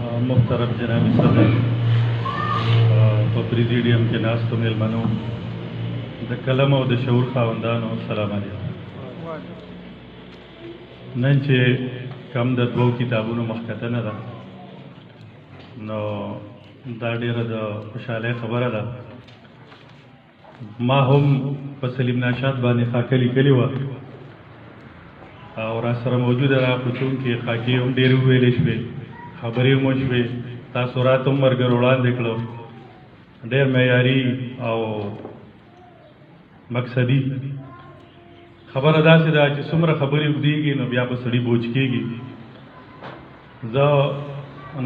محترم جناب صدر په پریزیډیم کې ناستو میلمنو د قلم او د شعور خاوندانو السلام علیکم. نن چې کم د دوو کتابونو مخکتنه ده نو دا ډیره د خوشحالۍ خبره ده. ما هم په سلیم ناشاد باندې خاکه لیکلې وه او را سره موجوده ده، خو چونکې خاکې هم ډېرې وویلې شوې، خبرې هم وشوې، تاثرات هم ملګرو وړاندې کړو. ډېر معیاري او مقصدي خبره داسې ده چې څومره خبرې اوږدېږي نو بیا به سړي بوج کېږي. زه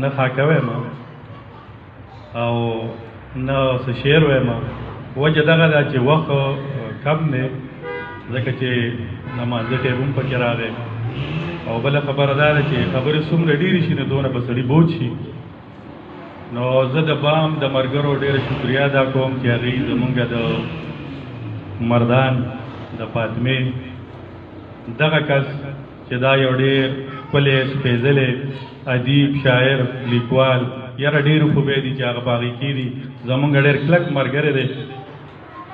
نه خاکه وایم او نه څه شعر وایم، وجه دغه ده چې وخت کم دی، ځکه چې نمانځه ټیم هم پکې راغی، او بله خبره دا ده چې خبرې څومره ډېرې شي نو دونه به سړي بوج شي. نو زه د بام د ملګرو ډېره شکریا ادا کوم چې هغوی زمونږ د مردان د فاطمې دغه کس چې دا یو ډېر ښکلی سپېڅلی ادیب، شاعر، لیکوال، یاره ډېرې خوبۍ دي چې هغه په هغې کې دي. زمونږ ډېر کلک ملګری دی.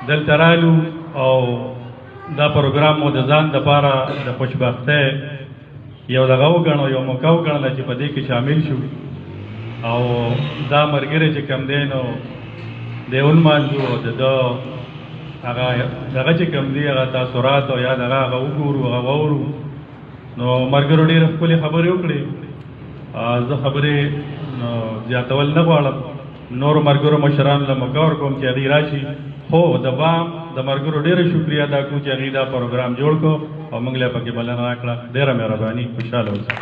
دلته رالو او دا پروګرام مو د ځان دپاره د خوشبختۍ یو دغه وګڼو، یو موقع وګڼله چې په دې کې شامل شو، او دا ملګری چې کوم دی نو دی ونمانځو او د ده هغه دغه چې کوم دي هغه تاثرات او یا دغه هغه وګورو، هغه واورو. نو ملګرو ډېرې ښکلې خبرې وکړې. زه خبرې زیاتول نه غواړم، نورو ملګرو مشرانو له موقع ورکوم چې هغوی راشي، خو د بام د ملګرو ډېره شکریا ادا کوو چې هغوی دا پروګرام جوړ کړو او موږ له پکې بلنه راکړه. ډېره مهرباني، خوشحاله اوسئ.